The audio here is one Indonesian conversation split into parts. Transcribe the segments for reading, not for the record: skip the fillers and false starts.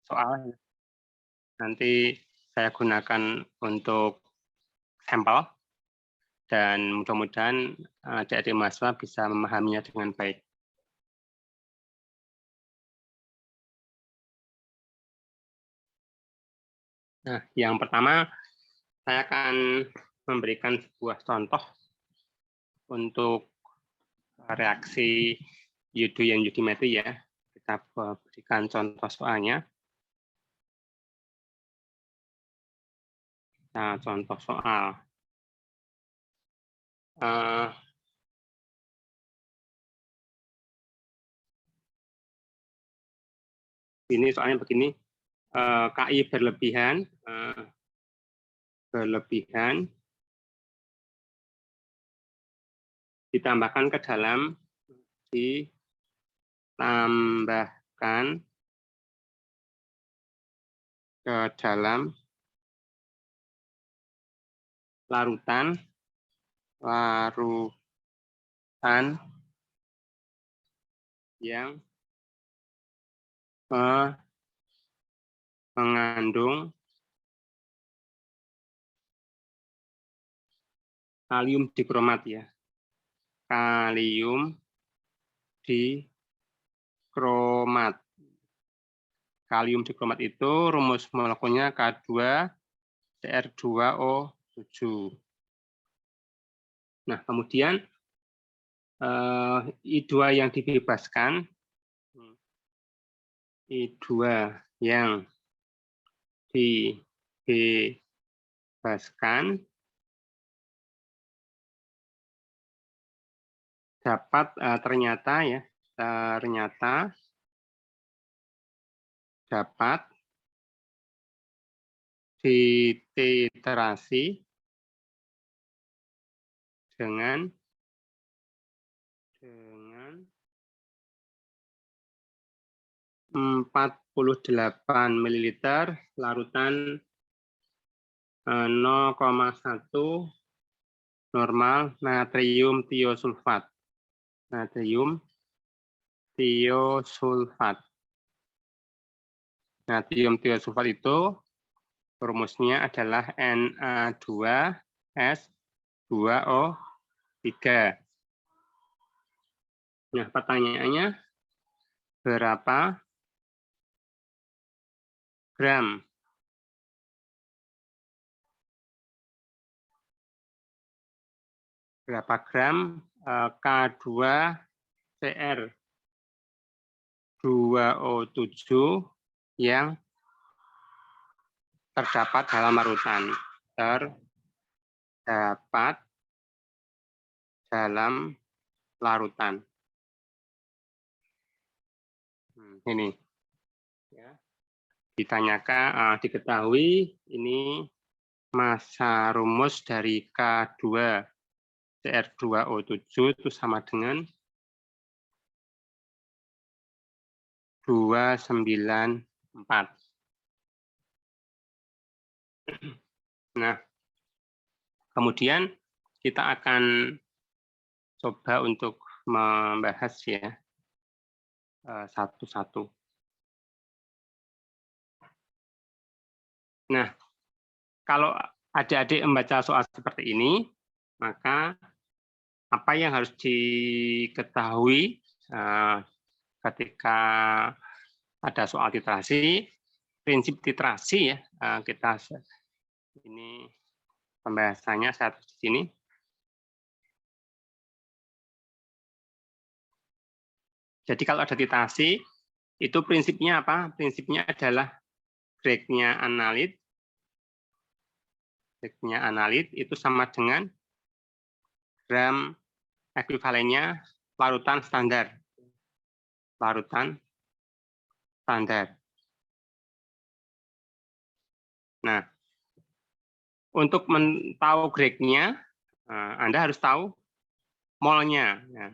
soal. Nanti saya gunakan untuk sampel dan mudah-mudahan adik-adik mahasiswa bisa memahaminya dengan baik. Nah, yang pertama saya akan memberikan sebuah contoh untuk reaksi Youdou Udimetri ya. Kita berikan contoh soalnya. Nah, contoh soal. Ini soalnya begini, KI berlebihan ditambahkan ke dalam larutan yang mengandung kalium dikromat ya. Kalium dikromat. Kalium dikromat itu rumus molekulnya K2Cr2O7. Nah, kemudian I2 yang dibebaskan, dapat ternyata dapat dititrasi dengan 48 ml larutan 0,1 normal natrium tiosulfat. Natrium tiosulfat itu rumusnya adalah Na2S2O3. Nah, pertanyaannya berapa gram? Berapa gram K2Cr2O7 yang terdapat dalam larutan? Ini ya. Ditanyakan, diketahui ini massa rumus dari K2Cr2O7 itu sama dengan 294. Nah, kemudian kita akan coba untuk membahas ya satu-satu. Nah, kalau adik-adik membaca soal seperti ini, maka apa yang harus diketahui ketika ada soal titrasi, prinsip titrasi ya, kita ini pembahasannya saya di sini. Jadi kalau ada titrasi, itu prinsipnya apa? Prinsipnya adalah Gregg-nya analit. Gregg-nya analit itu sama dengan gram ekuivalennya larutan standar. Nah, untuk tahu Gregg-nya, Anda harus tahu molnya. Nah,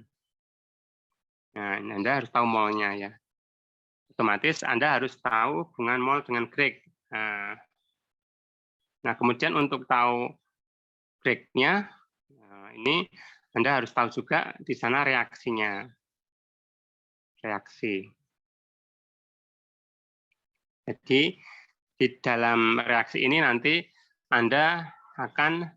Anda harus tahu molnya ya. Otomatis Anda harus tahu hubungan mol dengan Gregg. Nah, kemudian untuk tahu Gregg-nya, ini Anda harus tahu juga di sana reaksinya. Reaksi. Jadi di dalam reaksi ini nanti Anda akan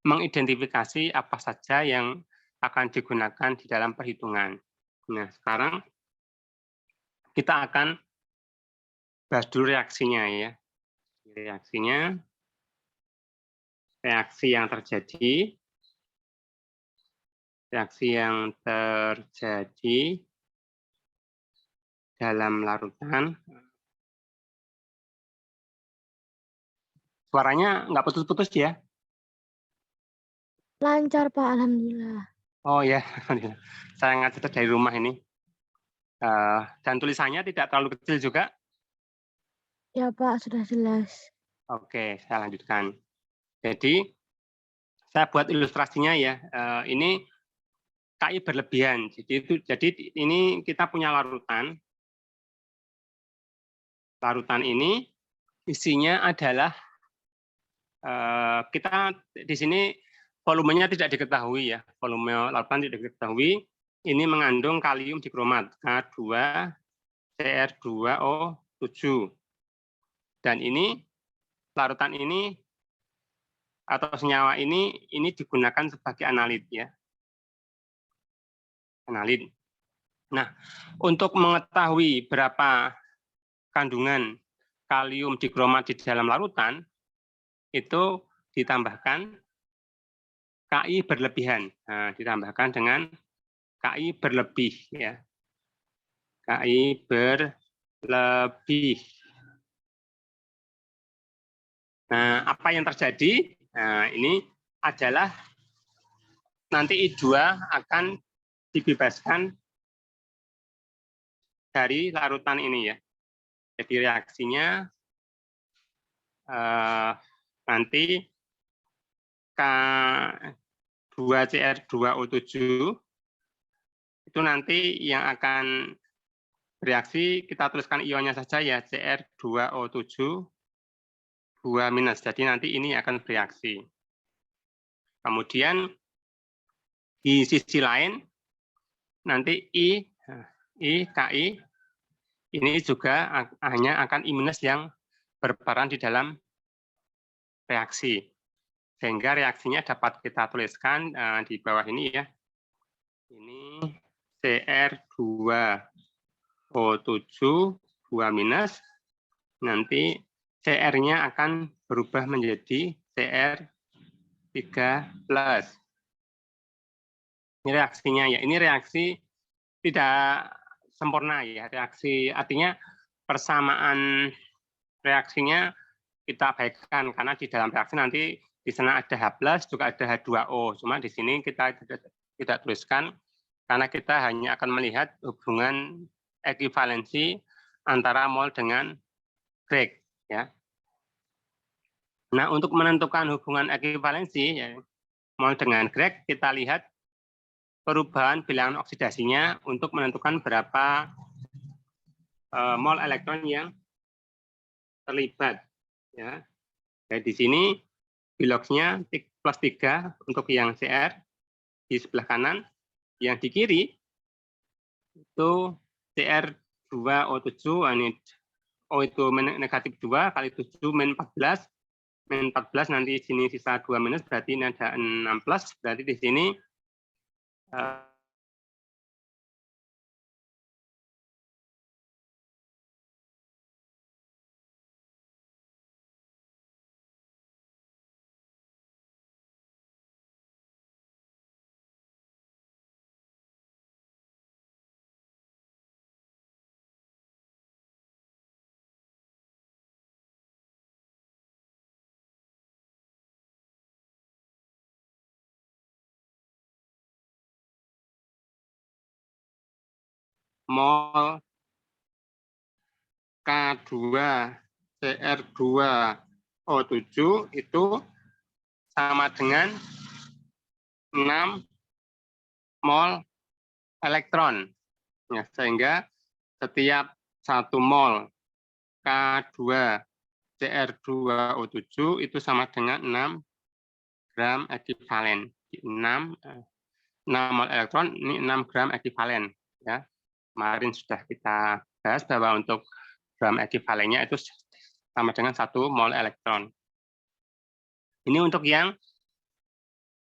mengidentifikasi apa saja yang akan digunakan di dalam perhitungan. Nah, sekarang kita akan bahas dulu reaksinya ya. Reaksi yang terjadi dalam larutan. Suaranya nggak putus-putus ya? Lancar, Pak. Alhamdulillah. Oh ya, saya ngajar dari rumah ini. Dan tulisannya tidak terlalu kecil juga? Ya, Pak. Sudah jelas. Oke, saya lanjutkan. Jadi, saya buat ilustrasinya ya. Ini KI berlebihan. Jadi ini kita punya larutan. Larutan ini isinya adalah kita di sini volumenya tidak diketahui ya. Volume larutan tidak diketahui. Ini mengandung kalium dikromat K2Cr2O7. Dan ini larutan ini atau senyawa ini digunakan sebagai analit ya. Analit. Nah, untuk mengetahui berapa kandungan kalium dikromat di dalam larutan, itu ditambahkan KI berlebihan. Nah, ditambahkan dengan KI berlebih ya. KI berlebih. Nah, apa yang terjadi? Nah, ini adalah nanti I2 akan dibebaskan dari larutan ini ya. Jadi reaksinya nanti K2Cr2O7 itu nanti yang akan bereaksi, kita tuliskan ionnya saja ya, Cr2O7 2-. Jadi nanti ini akan bereaksi. Kemudian di sisi lain nanti KI ini juga hanya akan I- yang berperan di dalam reaksi. Sehingga reaksinya dapat kita tuliskan di bawah ini ya. Ini Cr2O7 2-. Nanti Cr-nya akan berubah menjadi Cr3+. Ini reaksinya ya. Ini reaksi tidak sempurna ya. Reaksi artinya persamaan reaksinya kita baikkan karena di dalam reaksi nanti di sana ada H+ juga ada H2O. Cuma di sini kita tidak tuliskan karena kita hanya akan melihat hubungan ekivalensi antara mol dengan Greg ya. Nah, untuk menentukan hubungan ekivalensi ya, mol dengan Greg kita lihat perubahan bilangan oksidasinya untuk menentukan berapa mol elektron yang terlibat ya. Jadi di sini biloxnya +3 untuk yang Cr di sebelah kanan, yang di kiri itu Cr2O7 ini O itu -2 kali 7 -14. -14 nanti di sini sisa 2- berarti ini ada 6+, berarti di sini mol K2Cr2O7 itu sama dengan 6 mol elektron. Ya, sehingga setiap 1 mol K2Cr2O7 itu sama dengan 6 gram ekivalen. 6 mol elektron ini 6 gram ekivalen ya. Kemarin sudah kita bahas bahwa untuk gram ekivalennya itu sama dengan 1 mol elektron. Ini untuk yang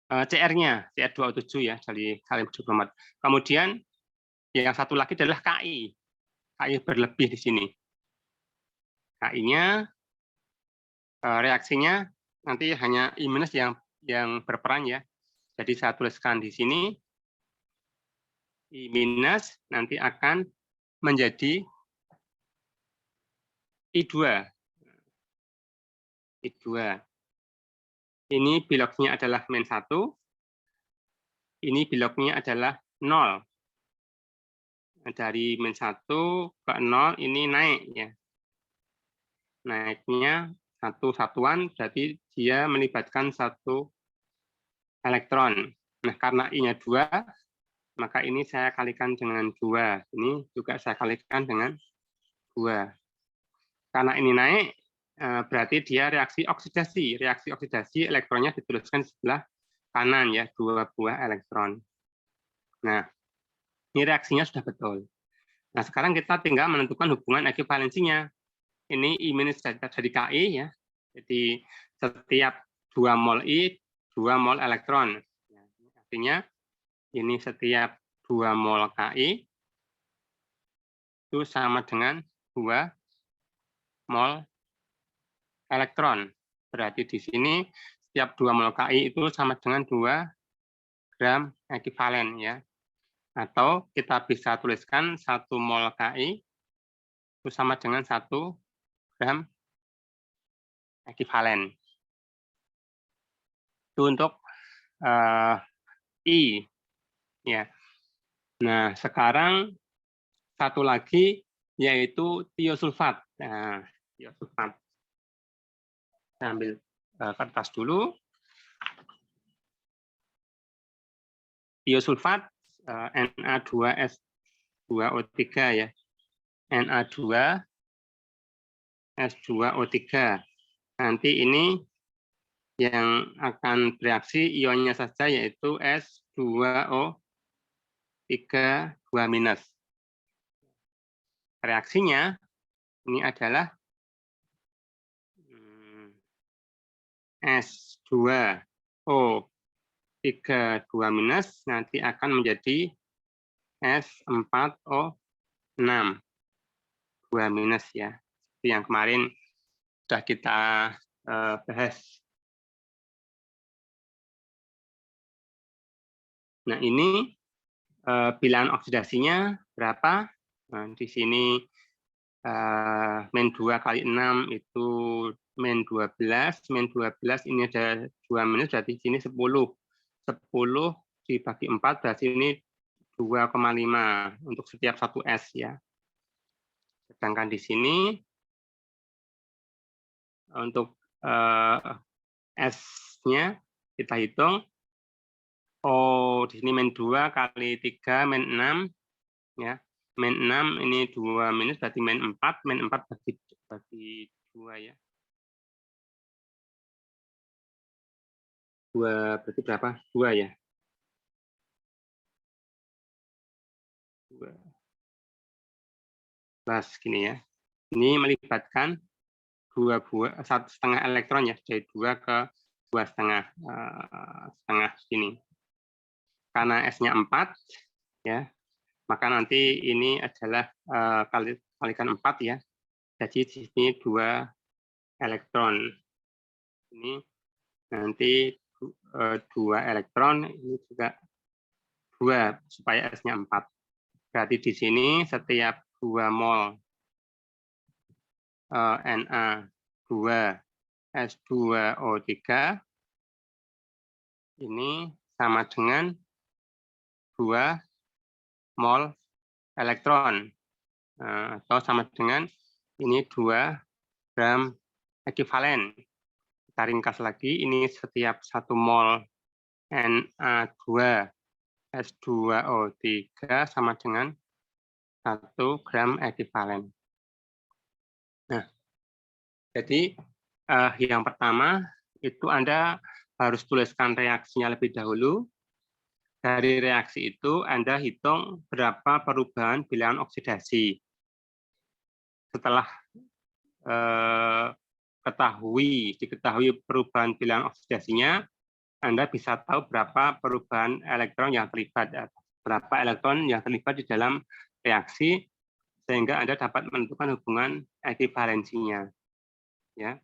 CR-nya, CR2O7 ya, dari kalium 24. Kemudian yang satu lagi adalah KI. KI berlebih di sini. KI-nya reaksinya nanti hanya I- yang berperan ya. Jadi saya tuliskan di sini I- nanti akan menjadi I2. I2. Ini bilognya adalah -1. Ini bilognya adalah 0. Dari -1 ke 0 ini naik ya. Naiknya satu satuan, berarti dia melibatkan 1 elektron. Nah, karena I-nya 2, maka ini saya kalikan dengan 2. Ini juga saya kalikan dengan 2. Karena ini naik, berarti dia reaksi oksidasi. Reaksi oksidasi elektronnya dituliskan di sebelah kanan ya, 2 buah elektron. Nah, ini reaksinya sudah betul. Nah, sekarang kita tinggal menentukan hubungan ekivalensinya. Ini I- dari KI ya. Jadi setiap 2 mol I, 2 mol elektron. Artinya ini setiap 2 mol KI itu sama dengan 2 mol elektron. Berarti di sini setiap 2 mol KI itu sama dengan 2 gram ekivalen ya. Atau kita bisa tuliskan 1 mol KI itu sama dengan 1 gram ekivalen. Itu untuk I ya. Nah, sekarang satu lagi yaitu tiosulfat. Nah, tiosulfat. Saya ambil kertas dulu. Tiosulfat Na2S2O3 ya. Na2S2O3. Nanti ini yang akan bereaksi ionnya saja yaitu S2O3 2-. Reaksinya ini adalah S2O3 2- nanti akan menjadi S4O6 2- ya. Seperti yang kemarin sudah kita bahas. Nah, ini bilangan oksidasinya berapa? Nah, di sini -2 kali 6 itu -12. -12 ini ada 2- berarti di sini 10. 10 dibagi 4 berarti ini 2,5 untuk setiap 1 S ya. Sedangkan di sini untuk S-nya kita hitung. Oh, di sini -2 kali 3 -6 ya. -6 ini 2- berarti -4, -4 bagi 2 ya. 2 berarti berapa? 2 ya. 12 gini ya. Ini melibatkan 1,5 elektron ya, dari 2 ke 2,5 setengah sini. Karena S-nya 4 ya, maka nanti ini adalah kalikan 4 ya. Jadi di sini 2 elektron. Ini nanti 2 elektron, ini juga 2 supaya S-nya 4. Berarti di sini setiap 2 mol Na2S2O3 ini sama dengan 2 mol elektron atau sama dengan ini 2 gram ekivalen. Kita ringkas lagi, ini setiap 1 mol Na2S2O3 sama dengan 1 gram ekivalen. Nah, jadi yang pertama itu Anda harus tuliskan reaksinya lebih dahulu. Dari reaksi itu Anda hitung berapa perubahan bilangan oksidasi. Setelah diketahui perubahan bilangan oksidasinya, Anda bisa tahu berapa perubahan elektron yang terlibat, berapa elektron yang terlibat di dalam reaksi, sehingga Anda dapat menentukan hubungan ekuivalensinya. Ya.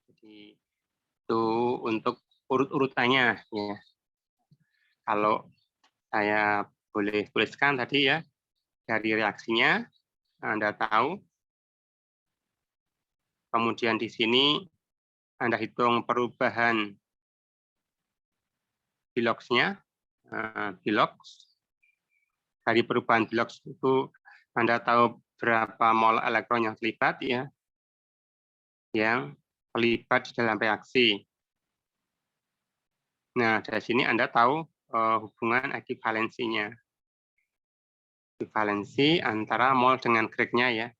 Jadi itu untuk urut-urutannya. Ya. Kalau saya boleh tuliskan tadi ya, dari reaksinya Anda tahu. Kemudian di sini Anda hitung perubahan biloxnya, bilox. Dari perubahan bilox itu Anda tahu berapa mol elektron yang terlibat ya, yang terlibat di dalam reaksi. Nah, dari sini Anda tahu hubungan ekuivalensinya. Ekuivalensi antara mol dengan grade-nya ya.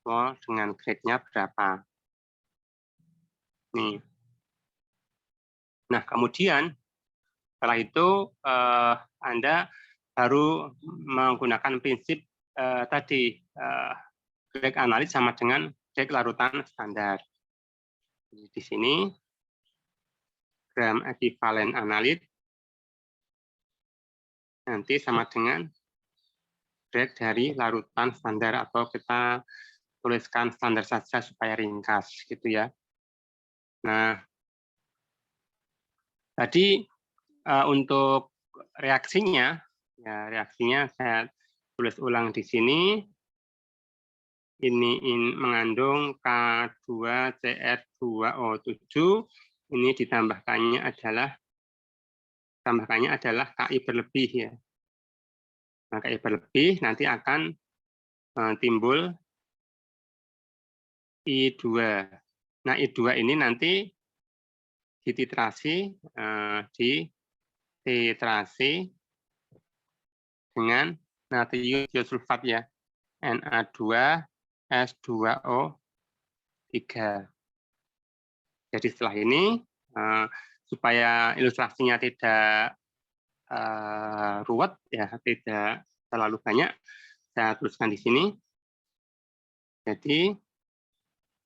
Mol dengan grade-nya berapa. Nih. Nah, kemudian setelah itu Anda baru menggunakan prinsip tadi, grade analit sama dengan grade larutan standar. Jadi di sini gram ekuivalen analit nanti sama dengan grade dari larutan standar, atau kita tuliskan standar saja supaya ringkas gitu ya. Nah, tadi untuk reaksinya, ya reaksinya saya tulis ulang di sini. Ini mengandung K2CR2O7. Ini ditambahkannya adalah Ki berlebih ya. Nah, Ki berlebih nanti akan timbul I2. Nah, I2 ini nanti dititrasi dengan natrium tiosulfat ya, Na2S2O3. Jadi setelah ini supaya ilustrasinya tidak ruwet ya, tidak terlalu banyak, saya tuliskan di sini. Jadi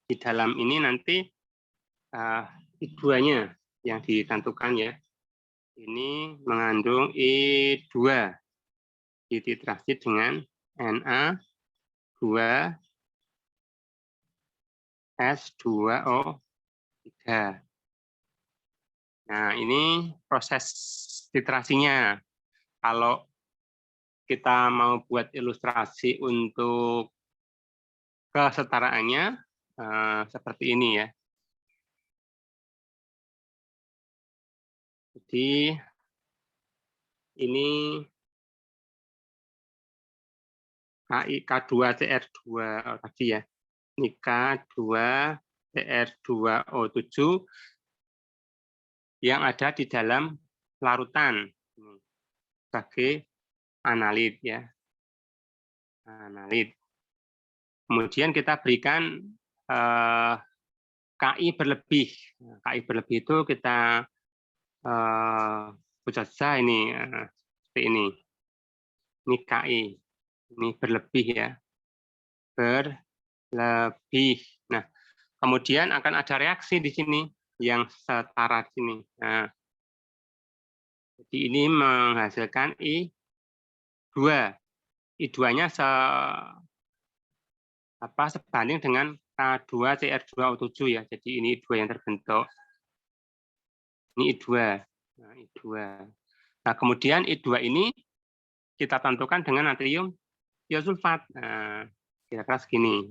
di dalam ini nanti I2-nya yang ditentukan ya. Ini mengandung I2 dititrasi dengan Na2S2O3. Nah, ini proses titrasinya. Kalau kita mau buat ilustrasi untuk kesetaraannya, seperti ini ya. Jadi ini K2CR2 tadi ya. Ini K2CR2O7 yang ada di dalam larutan sebagai analit ya. Analit. Kemudian kita berikan Ki berlebih. Ki berlebih itu kita buat saja ini seperti ini. Ini Ki, ini berlebih ya, berlebih. Nah, kemudian akan ada reaksi di sini yang setara di sini. Nah, jadi ini menghasilkan I2. I2-nya sebanding dengan K2CR2O7 ya. Jadi ini I2 yang terbentuk. Ini I2. Nah, I2. Nah, kemudian I2 ini kita tentukan dengan natrium tiosulfat. Nah, kira-kira segini.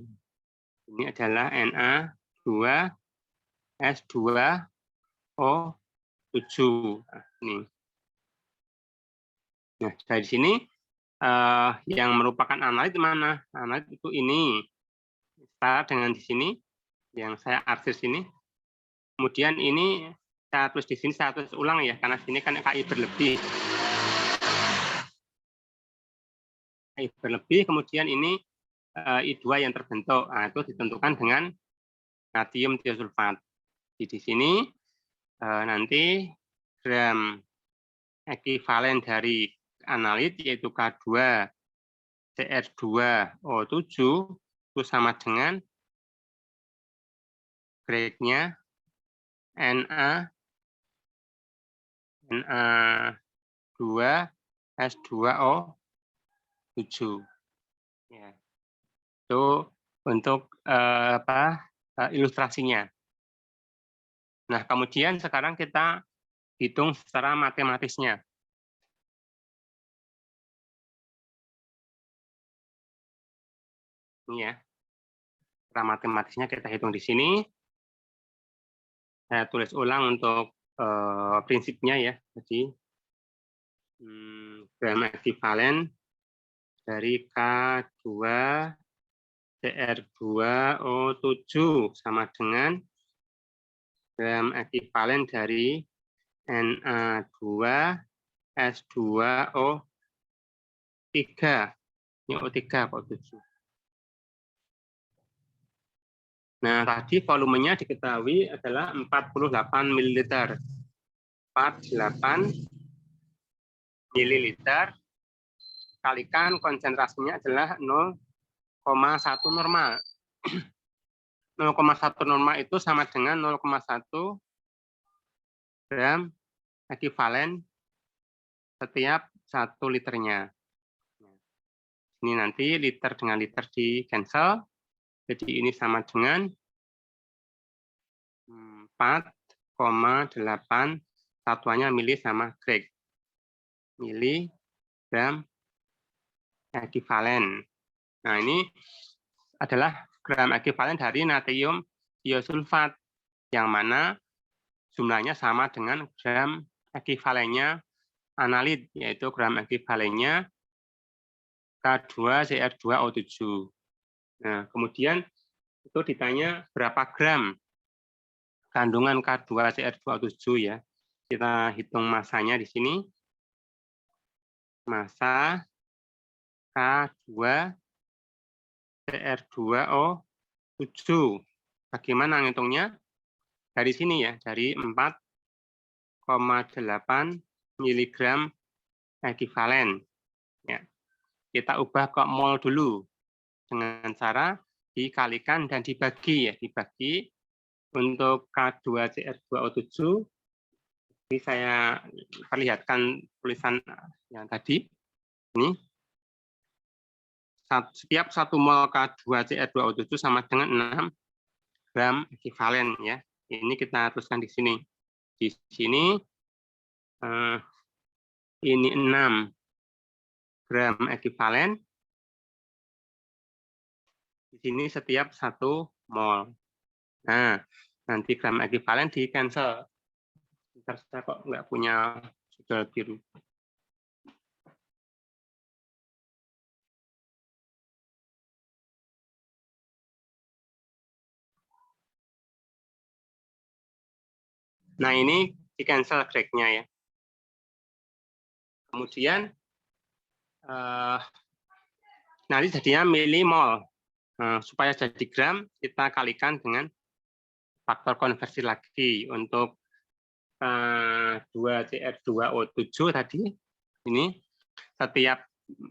Ini adalah Na2S2O7. Nah, ini. Nah, dari sini yang merupakan analit mana? Analit itu ini. Setara dengan di sini yang saya arsir sini. Kemudian ini saya tulis di sini, saya tulis ulang ya, karena sini kan Ki berlebih. Ki berlebih, kemudian ini I2 yang terbentuk. Nah, itu ditentukan dengan natrium tiosulfat. Di sini nanti gram ekuivalen dari analit yaitu K2CR2O7 itu sama dengan Grade-nya Na2S2O7. Ya. Itu untuk ilustrasinya. Nah, kemudian sekarang kita hitung secara matematisnya. Ini ya. Secara matematisnya kita hitung di sini. Saya tulis ulang untuk prinsipnya ya. Jadi gram ekivalen dari K2CR2O7 sama dengan gram ekivalen dari Na2S2O3. Ini O3 kok 7. Nah, tadi volumenya diketahui adalah 48 ml. 48 ml kalikan konsentrasinya adalah 0,1 normal. 0,1 normal itu sama dengan 0,1 gram ekivalen setiap 1 liternya. Ini nanti liter dengan liter di cancel. Jadi ini sama dengan 4,8 satuannya mili sama grek. Miligram ekivalen. Nah, ini adalah gram ekivalen dari natrium tiosulfat yang mana jumlahnya sama dengan gram ekivalennya analit, yaitu gram ekivalennya K2CR2O7. Nah, kemudian itu ditanya berapa gram kandungan K2CR2O7 ya. Kita hitung masanya di sini. Masa K2CR2O7. Bagaimana ngitungnya? Dari sini ya, dari 4,8 mg ekivalen. Ya. Kita ubah ke mol dulu dengan cara dikalikan dan dibagi ya, dibagi untuk K2CR2O7. Ini saya perlihatkan tulisan yang tadi. Ini setiap 1 mol K2CR2O7 sama dengan 6 gram ekivalen ya. Ini kita tuliskan di sini. Di sini ini 6 gram ekivalen. Di sini setiap 1 mol. Nah, nanti gram ekivalen di cancel. Bentar, saya kok nggak punya judul biru. Nah, ini di cancel grade-nya ya. Kemudian nanti jadinya milimol. Supaya jadi gram, kita kalikan dengan faktor konversi lagi untuk 2CR2O7 tadi. Ini setiap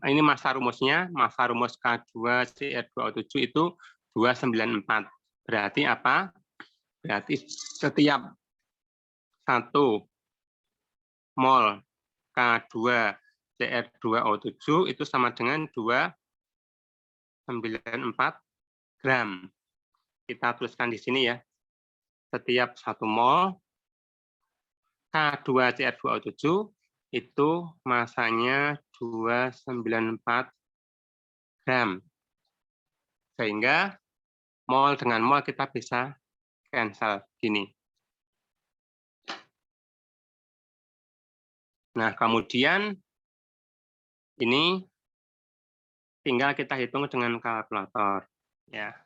ini massa rumusnya, massa rumus K2CR2O7 itu 294. Berarti apa? Berarti setiap 1 mol K2CR2O7 itu sama dengan 294 gram. Kita tuliskan di sini ya. Setiap 1 mol K2CR2O7 itu masanya 294 gram. Sehingga mol dengan mol kita bisa cancel gini. Nah, kemudian ini tinggal kita hitung dengan kalkulator ya.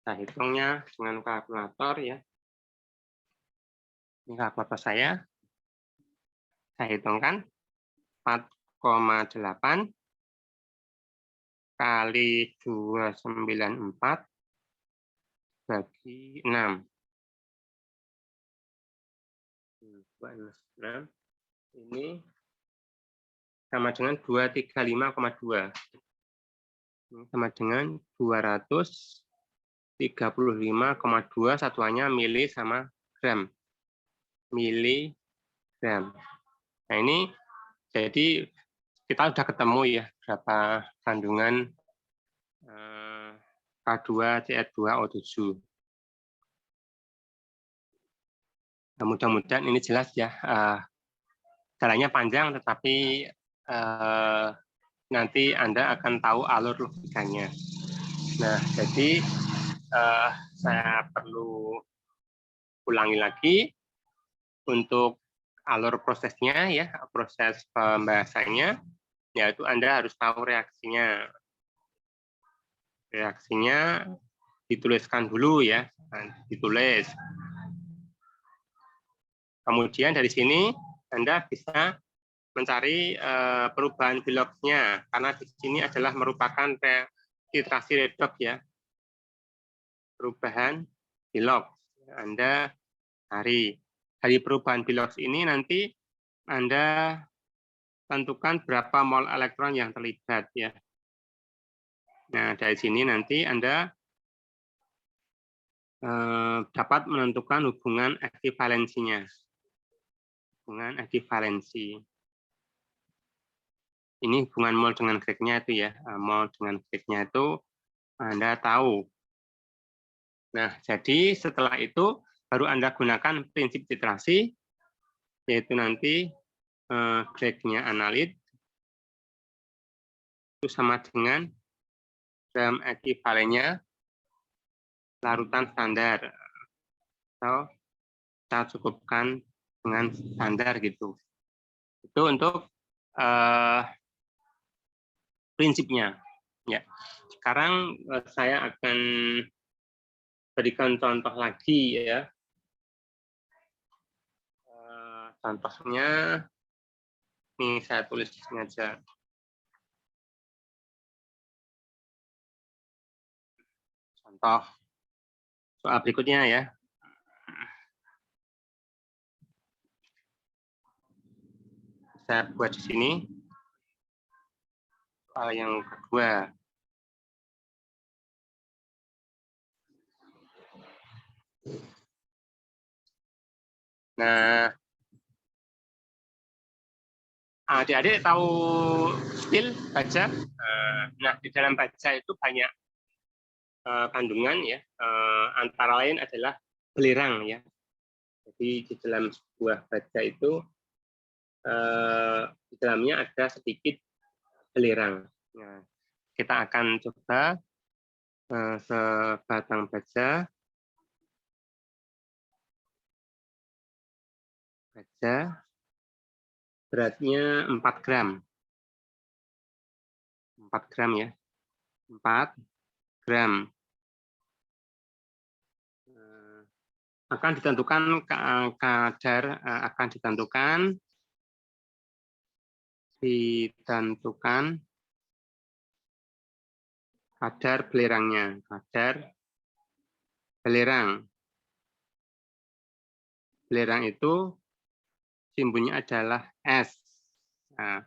Kita hitungnya dengan kalkulator ya. Ini kalkulator saya. Saya hitungkan 4,8 kali 294 bagi 6. Ini sama dengan 235,2. Ini sama dengan 200 35,2 satuannya mili sama gram. Miligram. Nah, ini jadi kita sudah ketemu ya berapa kandungan K2CR2O7. Nah, mudah-mudahan ini jelas ya. Jalannya panjang, tetapi nanti Anda akan tahu alur logikanya. Nah, jadi saya perlu ulangi lagi untuk alur prosesnya ya, proses pembahasannya, yaitu Anda harus tahu reaksinya. Reaksinya dituliskan dulu ya, ditulis. Kemudian dari sini Anda bisa mencari perubahan Biloxnya, karena di sini adalah merupakan titrasi redox ya. Perubahan Bilox. Anda cari. Dari perubahan Bilox ini nanti Anda tentukan berapa mol elektron yang terlibat ya. Nah, dari sini nanti Anda dapat menentukan hubungan ekivalensinya. Hubungan ekivalensi. Ini hubungan mol dengan Gregg-nya itu ya. Mol dengan Gregg-nya itu Anda tahu. Nah, jadi setelah itu baru Anda gunakan prinsip titrasi, yaitu nanti Gregg-nya analit itu sama dengan gram ekivalennya larutan standar, atau kita cukupkan dengan standar gitu. Itu untuk prinsipnya. Ya. Sekarang saya akan berikan contoh lagi ya. Contohnya ini saya tulis di sini aja. Contoh soal berikutnya ya. Saya buat di sini. Soal yang kedua. Nah, adik-adik tahu stil baja? Nah, di dalam baja itu banyak kandungan ya. Antara lain adalah belerang ya. Jadi di dalam sebuah baja itu di dalamnya ada sedikit belerang. Nah, kita akan coba sebatang baja beratnya 4 gram. 4 gram ya. 4 gram. Akan ditentukan kadar kadar belerangnya, kadar belerang. Belerang itu simbolnya adalah S. Nah,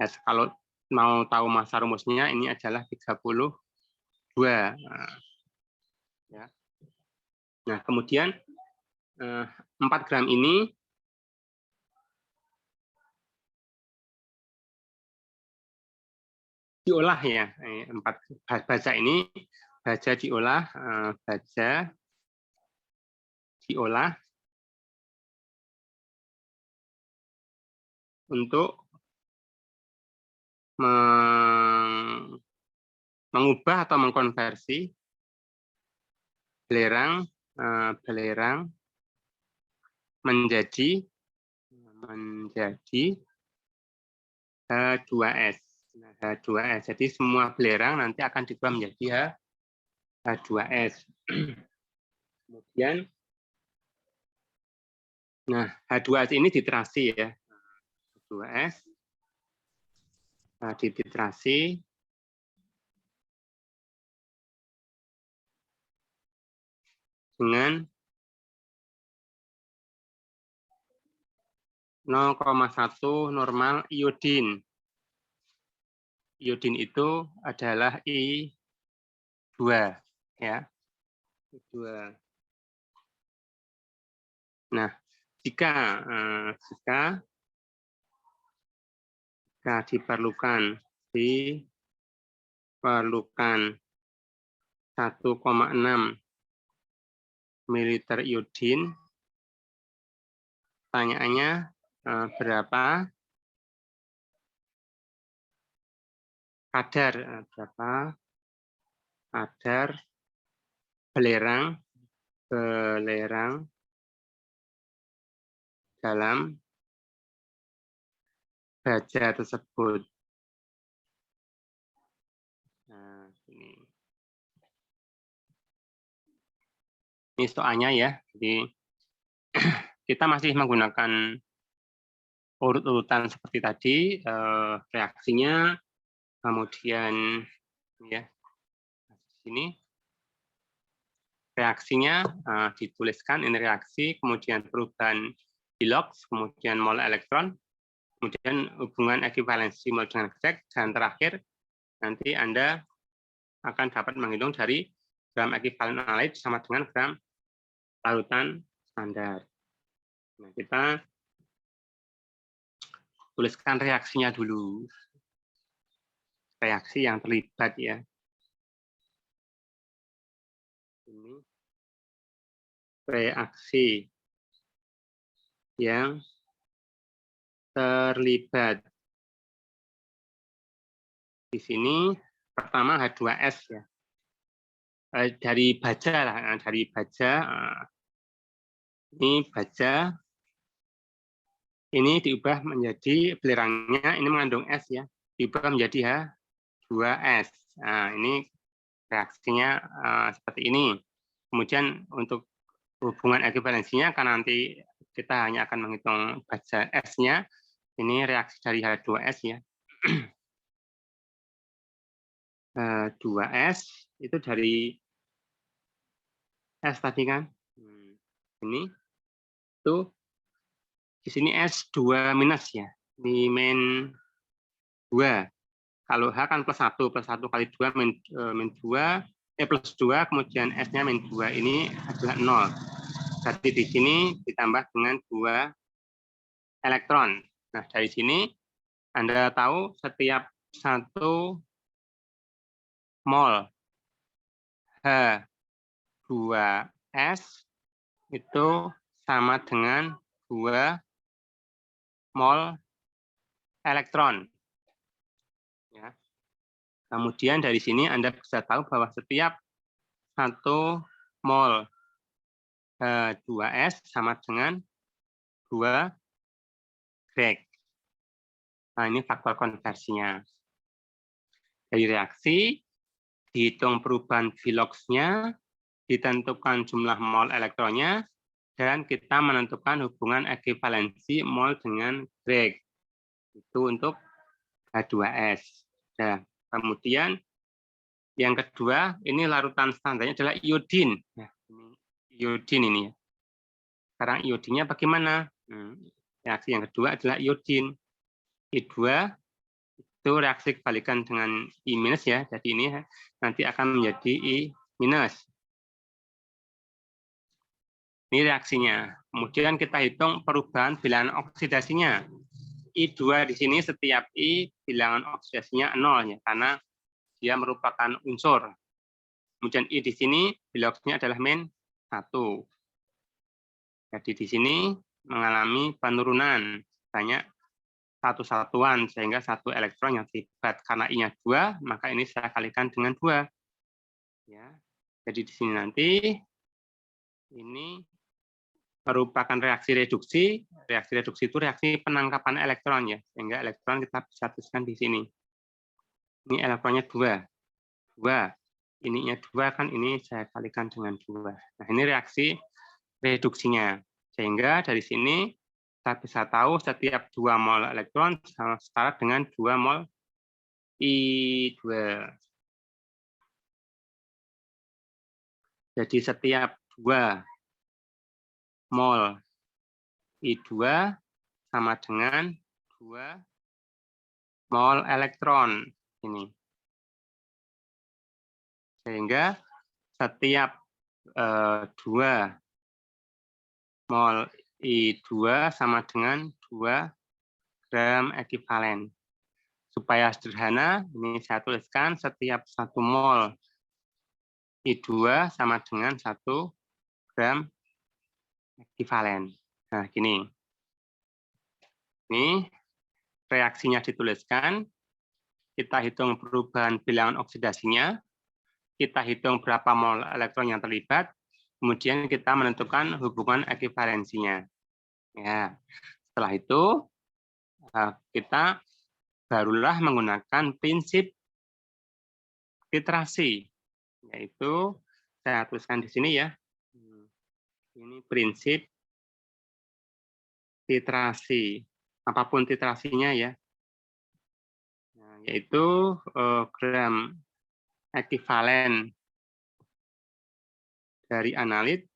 S kalau mau tahu massa rumusnya ini adalah 32. Ya. Nah, kemudian 4 gram ini diolah ya. 4 baja ini diolah untuk mengubah atau mengkonversi belerang menjadi H2S. H2S. Jadi semua belerang nanti akan diubah menjadi H2S. Kemudian, nah H2S ini diterasi ya. H2S dititrasi dengan 0,1 normal iodin. Iodin itu adalah I2 ya. I2. Nah, jika diperlukan 1,6 mililiter iodin, pertanyaannya berapa kadar belerang dalam baja tersebut. Nah, ini soalnya ya. Jadi kita masih menggunakan urut-urutan seperti tadi, reaksinya, kemudian ya di sini reaksinya dituliskan ini reaksi, kemudian perubahan Bilox, kemudian mol elektron, kemudian hubungan ekuivalensi mol dengan Greg, dan terakhir nanti Anda akan dapat menghitung dari gram ekuivalen analit sama dengan gram larutan standar. Nah, kita tuliskan reaksinya dulu. Reaksi yang terlibat ya. Ini reaksi yang terlibat. Di sini pertama H2S ya. Dari baja lah, dari baja. Ini baja. Ini diubah menjadi belerangnya, ini mengandung S ya. Diubah menjadi H2S. Nah, ini reaksinya seperti ini. Kemudian untuk hubungan ekuivalensinya, karena nanti kita hanya akan menghitung baja S-nya, ini reaksi dari H2S ya. 2S itu dari S tadi kan. Ini tuh di sini S2 minus ya. Ini min 2. Kalau H kan plus 1 kali 2 min 2, plus 2, kemudian S-nya min 2, ini adalah 0. Berarti di sini ditambah dengan 2 elektron. Nah, dari sini Anda tahu setiap 1 mol H2S itu sama dengan 2 mol elektron. Ya. Kemudian dari sini Anda bisa tahu bahwa setiap 1 mol H2S sama dengan 2 Greg. Nah, ini faktor konversinya. Dari reaksi, dihitung perubahan Bilox-nya, ditentukan jumlah mol elektronnya, dan kita menentukan hubungan ekuivalensi mol dengan Greg. Itu untuk H2S. Nah, kemudian yang kedua, ini larutan standarnya adalah iodin. Nah, iodin ini. Sekarang iodinnya bagaimana? Reaksi yang kedua adalah iodin. I2 itu reaksi kebalikan dengan I- ya. Jadi ini nanti akan menjadi I-. Ini reaksinya. Kemudian kita hitung perubahan bilangan oksidasinya. I2 di sini setiap I bilangan oksidasinya 0 ya, karena dia merupakan unsur. Kemudian I di sini Biloxnya adalah min 1. Jadi di sini mengalami penurunan banyak satu satuan sehingga 1 elektron yang terlibat. Karena I-nya 2, maka ini saya kalikan dengan 2. Ya. Jadi di sini nanti ini merupakan reaksi reduksi. Reaksi reduksi itu reaksi penangkapan elektron ya, sehingga elektron kita bisa tuliskan di sini. Ini elektronnya 2. 2. Ininya 2 kan, ini saya kalikan dengan 2. Nah, ini reaksi reduksinya. Sehingga dari sini kita bisa tahu setiap 2 mol elektron setara dengan 2 mol I2. Jadi setiap 2 mol I2 sama dengan 2 mol elektron ini. Sehingga setiap 2 mol I2 sama dengan 2 gram ekivalen. Supaya sederhana, ini saya tuliskan setiap 1 mol I2 sama dengan 1 gram ekivalen. Nah, gini. Ini reaksinya dituliskan, kita hitung perubahan bilangan oksidasinya, kita hitung berapa mol elektron yang terlibat, kemudian kita menentukan hubungan ekivalensinya. Ya, setelah itu kita barulah menggunakan prinsip titrasi, yaitu saya tuliskan di sini ya. Ini prinsip titrasi, apapun titrasinya ya, yaitu gram ekivalen dari analit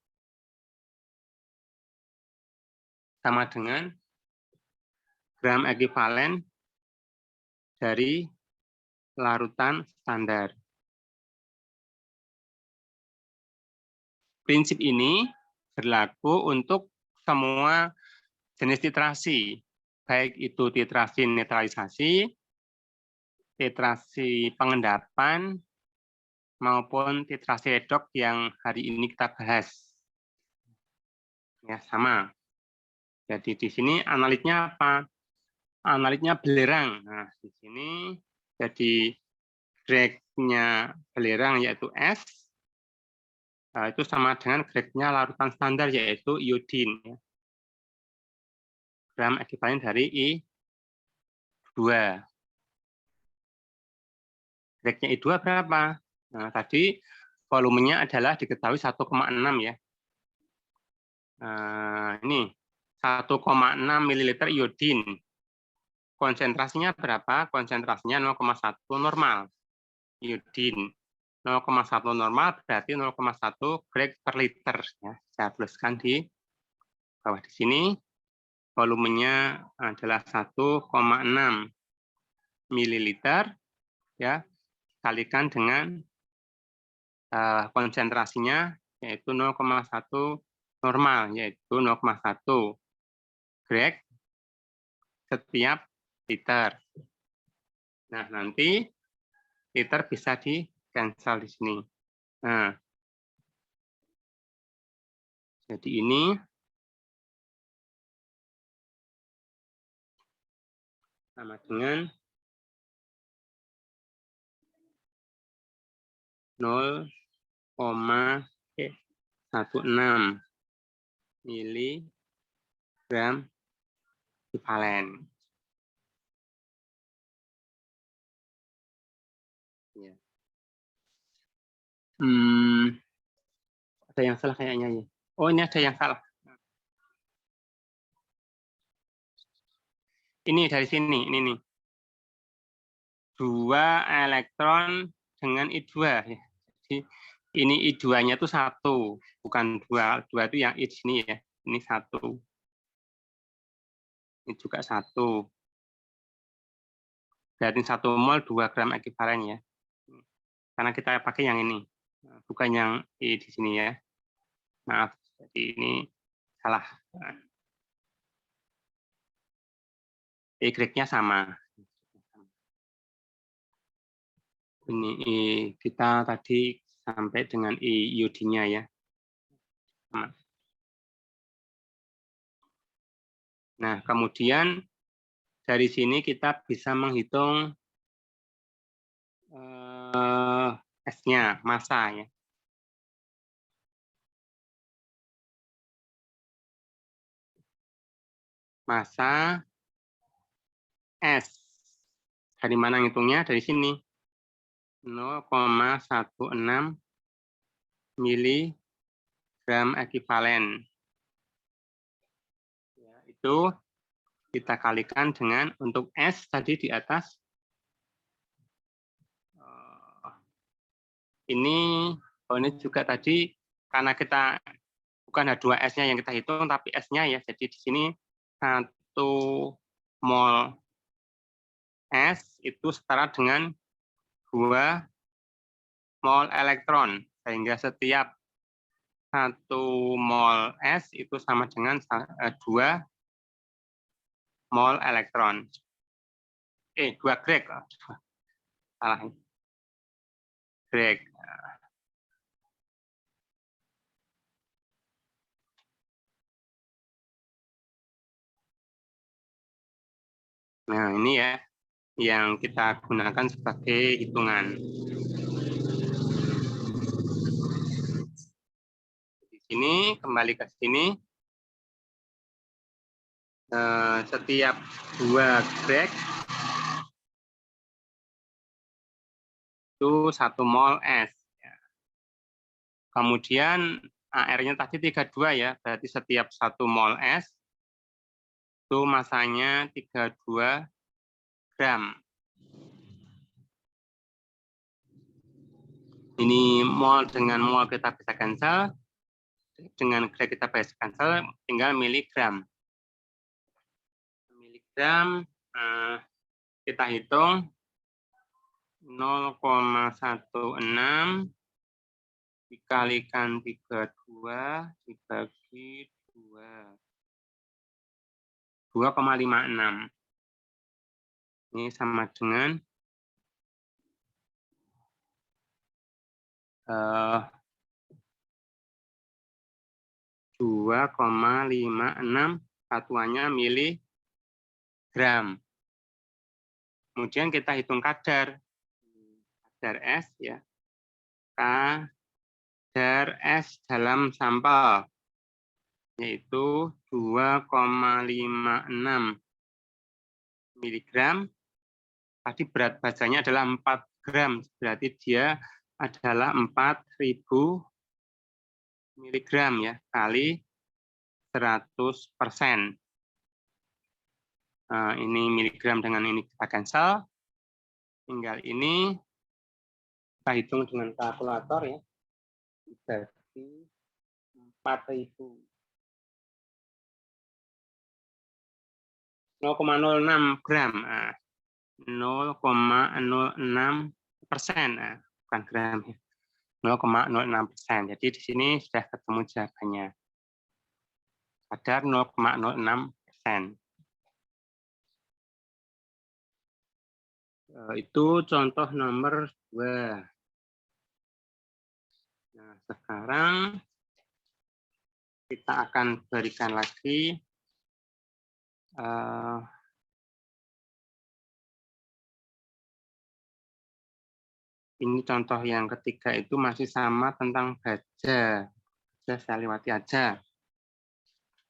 sama dengan gram ekivalen dari larutan standar. Prinsip ini berlaku untuk semua jenis titrasi, baik itu titrasi netralisasi, titrasi pengendapan, maupun titrasi redoks yang hari ini kita bahas. Ya, sama. Jadi di sini analitnya apa? Analitnya belerang. Nah, di sini jadi grade-nya belerang yaitu S, itu sama dengan grade-nya larutan standar yaitu iodin. Gram ekivalen dari I2. Grade-nya I2 berapa? Nah, tadi volumenya adalah diketahui 1,6 ya. Ini 1,6 ml iodin. Konsentrasinya berapa? Konsentrasinya 0,1 normal. Iodin 0,1 normal berarti 0,1 gram per liter. Ya, saya tuliskan di bawah di sini. Volumenya adalah 1,6 ml ya, kalikan dengan konsentrasinya yaitu 0,1 normal, yaitu 0,1 gram setiap liter. Nah, nanti liter bisa di-cancel di sini. Nah, jadi ini sama dengan 0,16 miligram ekivalen. Ya. Ada yang salah kayaknya ya. Oh, ini ada yang salah. Ini dari sini, ini nih. 2 elektron dengan I2 ya. Jadi ini I2-nya itu 1, bukan 2. 2 itu yang I di sini ya. Ini 1. Ini juga 1. Berarti 1 mol 2 gram ekivalen ya. Karena kita pakai yang ini, bukan yang I di sini ya. Maaf, jadi ini salah. Y-nya sama. Ini kita tadi sampai dengan iodinnya ya. Nah, kemudian dari sini kita bisa menghitung S-nya, massa ya. Massa S. Dari mana ngitungnya? Dari sini. 0,16 miligram ekivalen. Ya, itu kita kalikan dengan untuk S tadi di atas. Ini juga tadi karena kita bukan ada 2 S-nya yang kita hitung, tapi S-nya ya. Jadi di sini 1 mol S itu setara dengan 2 mol elektron. Sehingga setiap 1 mol S itu sama dengan 2 mol elektron. 2 grek. Salah. Grek. Nah, ini ya yang kita gunakan sebagai hitungan. Di sini, kembali ke sini, setiap 2 grek itu 1 mol S. Kemudian AR-nya tadi 32 ya, berarti setiap 1 mol S itu masanya 32 gram. Ini mol dengan mol kita bisa cancel, dengan grek kita bisa cancel, tinggal miligram. Miligram kita hitung 0,16 dikalikan 32 dibagi 2. 2,56. Ini sama dengan 2,56 satuannya miligram. Kemudian kita hitung kadar S ya. Kadar S dalam sampel yaitu 2,56 miligram. Tadi berat bazanya adalah 4 gram, berarti dia adalah 4.000 miligram ya kali 100%. Ini miligram dengan ini kita cancel. Tinggal ini kita hitung dengan kalkulator ya. Dibagi 4.000. 0,06 gram. 0,06%, bukan gram ya. 0,06%. Jadi di sini sudah ketemu jawabannya. Kadar 0,06%. Itu contoh nomor 2. Nah, sekarang kita akan berikan lagi ini contoh yang ketiga itu masih sama tentang baja. Saya lewati aja.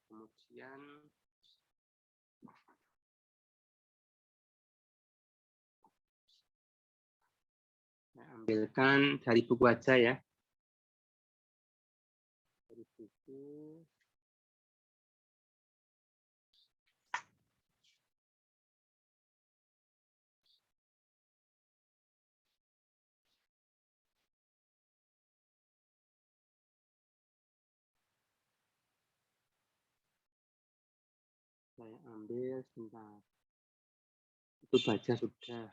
Kemudian saya ambilkan dari buku aja ya. Dari buku. Saya ambil sebentar. Itu baca sudah.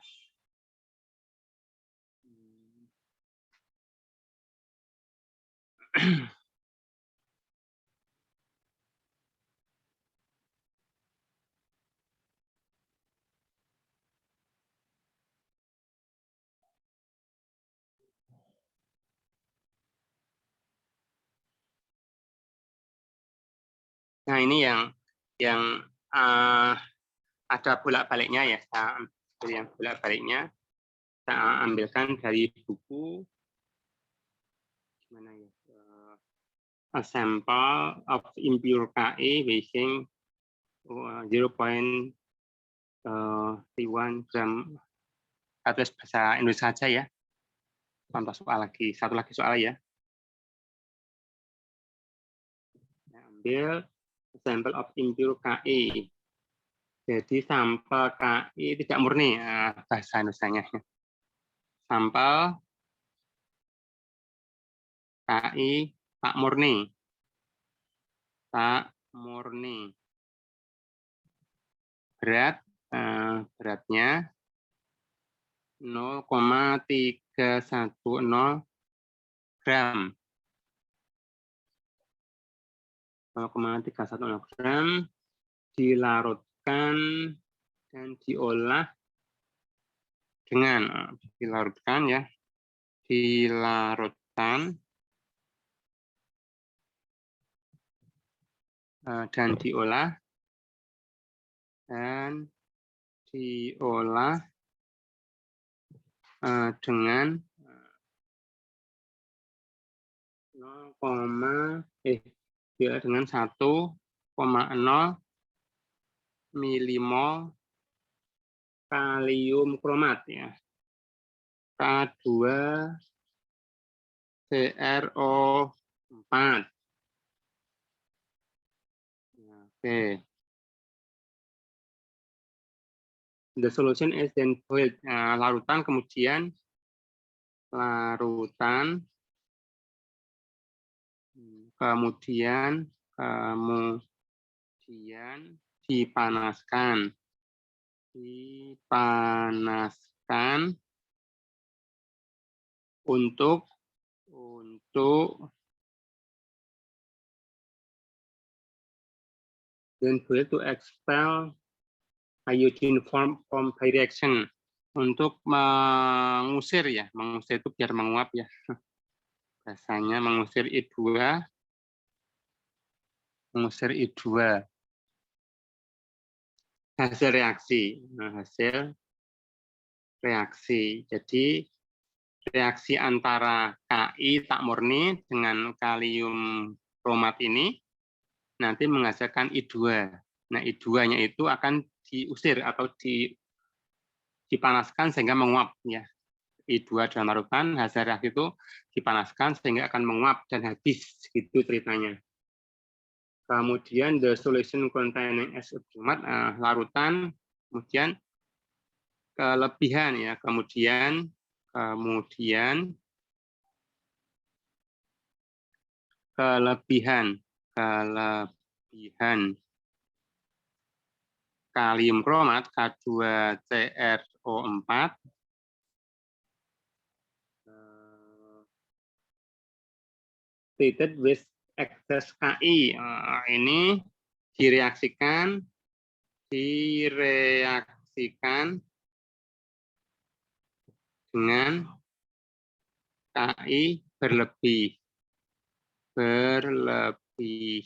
Nah, ini yang ada bolak-baliknya ya. Saya ambil yang bolak-baliknya. Saya ambilkan dari buku mana ya? A sample of impure Ke weighing 0.31 gram. Atas bahasa Indonesia saja ya. Contoh soal lagi, satu lagi soal ya. Saya ambil sample of impure Ke. Jadi sampel Ki tidak murni, bahasa Indonesianya. Sampel Ki tak murni. Tak murni. Beratnya 0,310 gram. 0,316 gram dilarutkan dan diolah dengan dilarutkan ya, dilarutkan dan diolah dengan 1,0 milimol kalium kromat ya. K2CrO4. Oke. The solution is then boiled. Larutan kemudian dipanaskan untuk then boiled to expel iodine from by reaction, untuk mengusir ya, mengusir itu biar menguap ya. Biasanya mengusir I2 hasil reaksi. Hasil reaksi. Jadi reaksi antara Ki tak murni dengan kalium kromat ini nanti menghasilkan I2. Nah, I2-nya itu akan diusir atau dipanaskan sehingga menguap ya. I2 dalam larutan, hasil reaksi itu dipanaskan sehingga akan menguap dan habis, gitu ceritanya. Kemudian the solution containing acid kromat, larutan, kemudian kelebihan ya, kemudian kelebihan kalium kromat K2CrO4 treated with excess Ki. Ini direaksikan dengan Ki berlebih. Berlebih.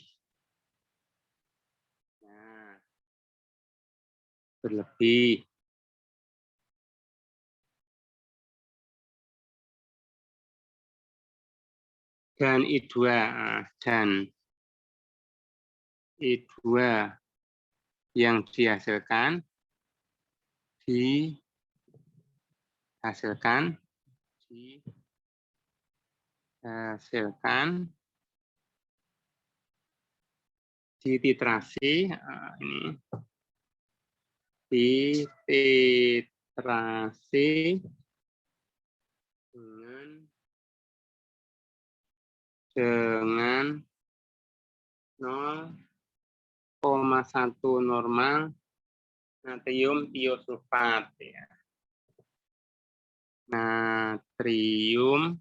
Dan I2 yang dihasilkan dititrasi, ini dititrasi dengan 0,1 normal natrium tiosulfat ya. Natrium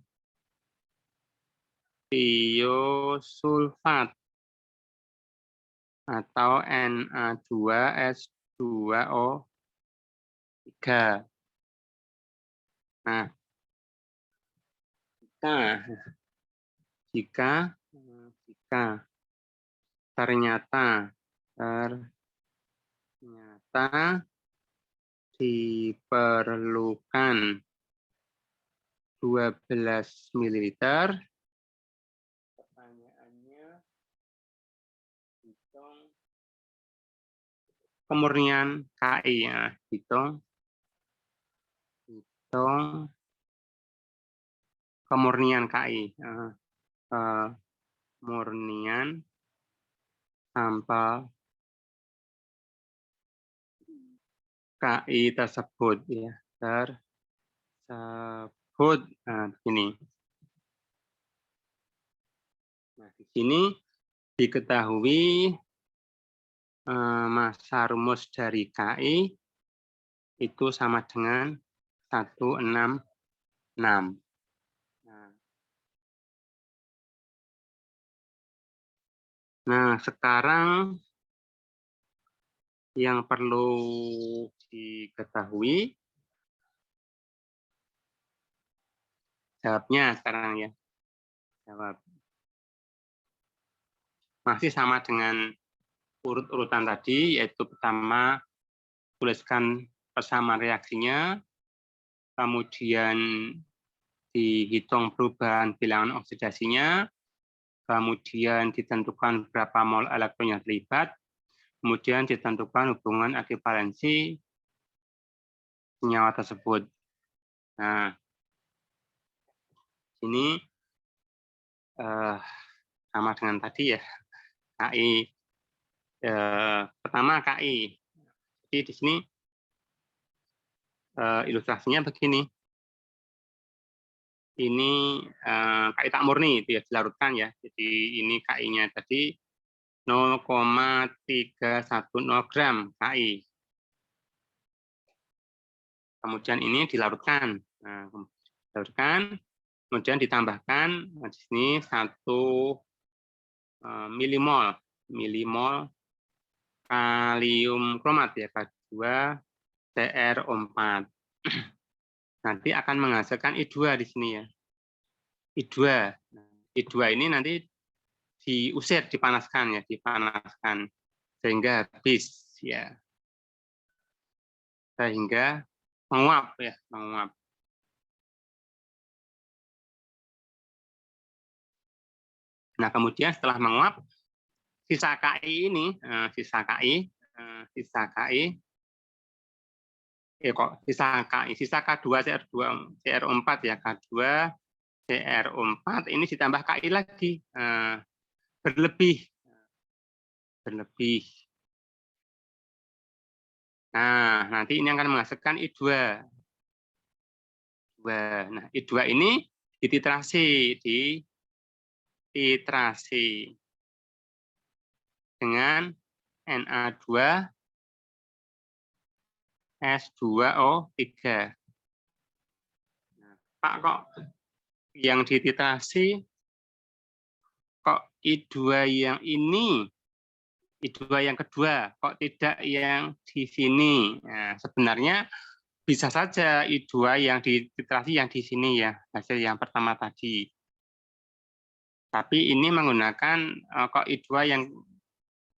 tiosulfat atau Na2S2O3. Nah, jika ternyata diperlukan 12 ml, pertanyaannya hitung kemurnian Ki ya, hitung kemurnian Ki, kemurnian sampel Ki tersebut ya, begini. Nah, di sini diketahui massa rumus dari Ki itu sama dengan 166. Nah, sekarang yang perlu diketahui, jawabnya sekarang ya. Jawab. Masih sama dengan urut-urutan tadi, yaitu pertama tuliskan persamaan reaksinya, kemudian dihitung perubahan bilangan oksidasinya, kemudian ditentukan berapa mol elektron yang terlibat, kemudian ditentukan hubungan ekivalensi senyawa tersebut. Nah, ini sama dengan tadi ya, KI. Pertama KI. Jadi di sini ilustrasinya begini. Ini KI tak murni, itu ya dilarutkan ya. Jadi ini KI-nya tadi 0,310 gram KI. Kemudian ini dilarutkan. Nah, dilarutkan, kemudian ditambahkan di sini 1 milimol kalium kromat ya, K2CrO4. Nanti akan menghasilkan I2 di sini ya. I2. I2 ini nanti diusir, dipanaskan ya, dipanaskan sehingga habis ya. Sehingga menguap ya, menguap. Nah, kemudian setelah menguap, sisa KI ini, sisa K2 CrO4 ya, K2 CrO4 ini ditambah KI lagi, berlebih. Nah, nanti ini akan menghasilkan I2. Nah, I2 ini dititrasi dengan Na2S2O3. Nah, Pak, kok yang dititrasi kok I2 yang ini, I2 yang kedua, kok tidak yang di sini? Nah, sebenarnya bisa saja I2 yang dititrasi yang di sini ya, hasil yang pertama tadi. Tapi ini menggunakan kok I2 yang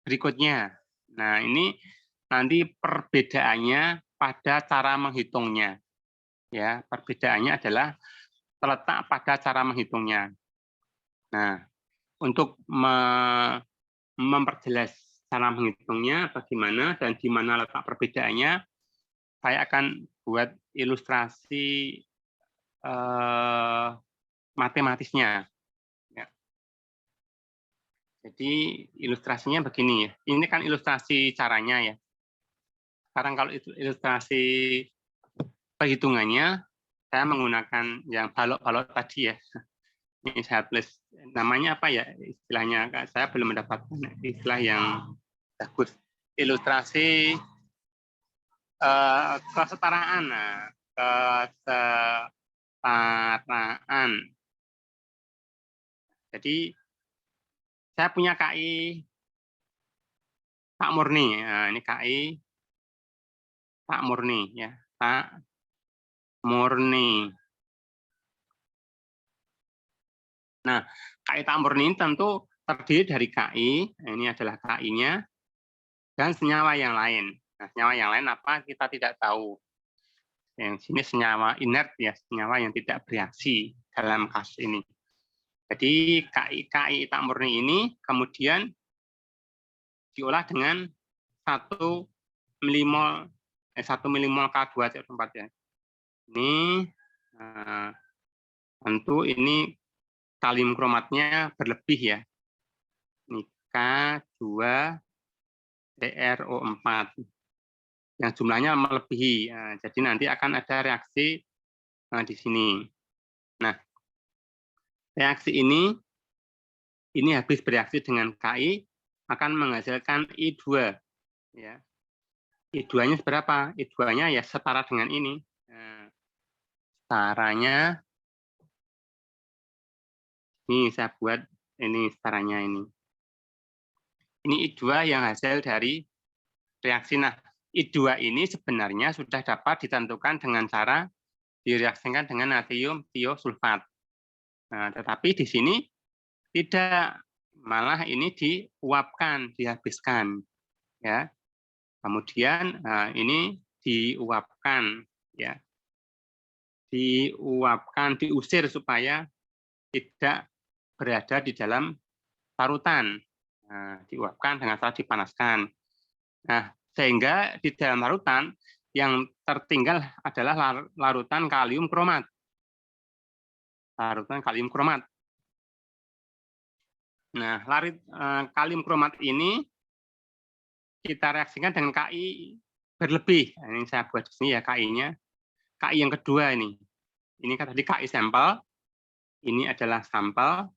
berikutnya. Nah, ini nanti perbedaannya pada cara menghitungnya. Ya, perbedaannya adalah terletak pada cara menghitungnya. Nah, untuk memperjelas cara menghitungnya bagaimana dan di mana letak perbedaannya, saya akan buat ilustrasi matematisnya. Ya. Jadi ilustrasinya begini ya. Ini kan ilustrasi caranya ya. Sekarang kalau ilustrasi perhitungannya, saya menggunakan yang balok-balok tadi ya. Ini saya tulis namanya apa ya istilahnya? Saya belum mendapatkan istilah yang bagus. Ilustrasi kesetaraan. Nah, kesetaraan. Jadi saya punya KI tak murni. Nah, ini KI tak murni ya, tak murni. Nah, KI tak murni ini tentu terdiri dari KI, ini adalah KI-nya, dan senyawa yang lain. Nah, senyawa yang lain apa kita tidak tahu. Yang sini senyawa inert ya, senyawa yang tidak bereaksi dalam kasus ini. Jadi KI tak murni ini kemudian diolah dengan 1 milimol K2CrO4 ya. Ini tentu ini kalium kromatnya berlebih ya. Ini K2CrO4 yang jumlahnya melebihi. Jadi nanti akan ada reaksi di sini. Nah, reaksi ini habis bereaksi dengan KI akan menghasilkan I2 ya. I2-nya seberapa? I2-nya ya setara dengan ini. Setaranya ini saya buat ini setaranya ini. Ini I2 yang hasil dari reaksi. Nah, I2 ini sebenarnya sudah dapat ditentukan dengan cara direaksikan dengan natrium tiosulfat. Nah, tetapi di sini tidak, malah ini diuapkan, dihabiskan, ya. Kemudian ini diuapkan, ya, diusir supaya tidak berada di dalam larutan. Nah, diuapkan dengan cara dipanaskan. Nah, sehingga di dalam larutan yang tertinggal adalah larutan kalium kromat. Larutan kalium kromat. Nah, kalium kromat ini kita reaksikan dengan KI berlebih. Nah, ini saya buat di sini ya KI-nya. KI yang kedua ini. Ini kan tadi KI sampel. Ini adalah sampel.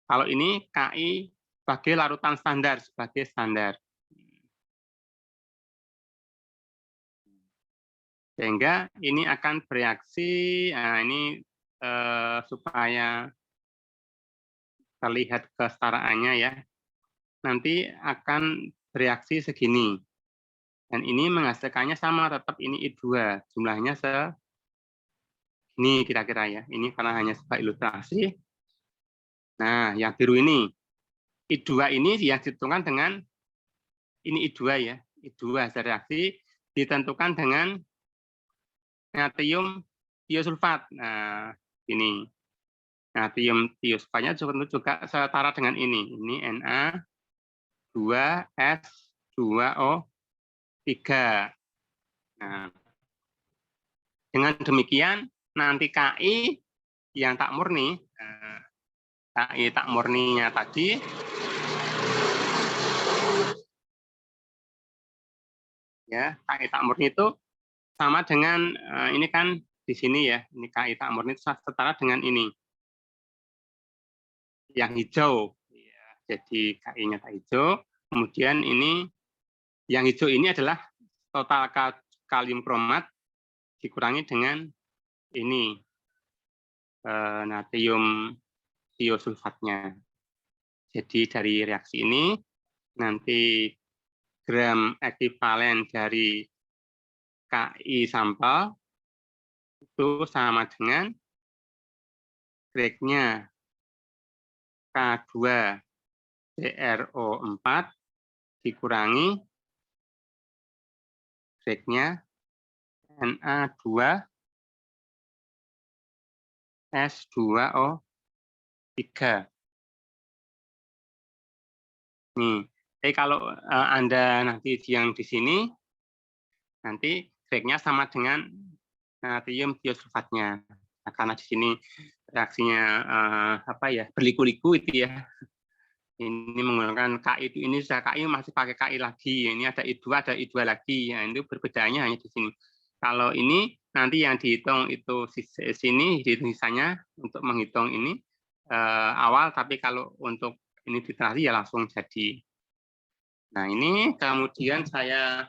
Kalau ini KI sebagai larutan standar, sebagai standar. Sehingga ini akan bereaksi, nah ini supaya terlihat kesetaraannya ya, nanti akan bereaksi segini. Dan ini menghasilkannya sama, tetap ini I2, jumlahnya segini kira-kira ya. Ini karena hanya sebagai ilustrasi. Nah, yang biru ini, I2 ini yang ditentukan dengan, ini I2 ya, I2 hasil reaksi ditentukan dengan natrium tiosulfat. Nah, ini. Natrium tiosulfatnya juga setara dengan ini. Ini Na2S2O3. Nah, dengan demikian, nanti KI yang tak murni, KI tak murninya tadi, ya, KI tak murni itu sama dengan ini kan di sini ya, ini KI tak murni itu setara dengan ini. Yang hijau, ya, jadi KI-nya tak hijau. Kemudian ini, yang hijau ini adalah total kalium kromat dikurangi dengan ini natrium tiosulfatnya. Jadi dari reaksi ini nanti gram ekivalen dari KI sampel itu sama dengan Gregg-nya K2CrO4 dikurangi Gregg-nya Na2S2O3. Nih, jadi kalau Anda nanti yang di sini, nanti Gregg-nya sama dengan natrium tiosulfatnya. Nah, karena di sini reaksinya apa ya, berliku-liku itu ya. Ini menggunakan KI itu, ini sudah KI masih pakai KI lagi. Ini ada I2, ada I2 lagi. Ya, itu perbedaannya hanya di sini. Kalau ini nanti yang dihitung itu sini, dihitung sisanya untuk menghitung ini awal, tapi kalau untuk ini diterasi ya langsung jadi. Nah, ini kemudian saya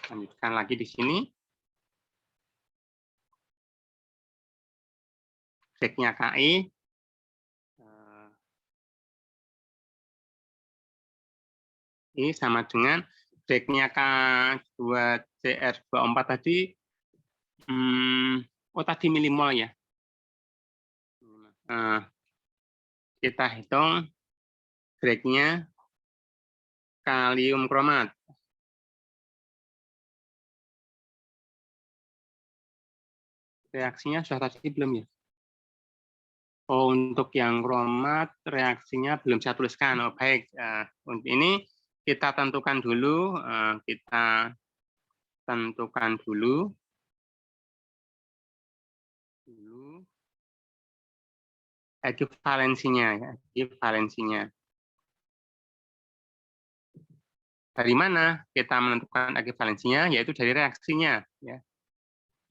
lanjutkan lagi di sini. Gregg-nya KI. Ini sama dengan Gregg-nya K2CR24 tadi. Oh, tadi milimol ya. Kita hitung Gregg-nya kalium kromat. Reaksinya sudah tadi belum ya? Oh, untuk yang kromat reaksinya belum saya tuliskan. Oh, baik. Untuk ini kita tentukan dulu. Kita tentukan dulu. Ekivalensinya ya, ekivalensinya. Dari mana kita menentukan ekivalensinya? Yaitu dari reaksinya ya.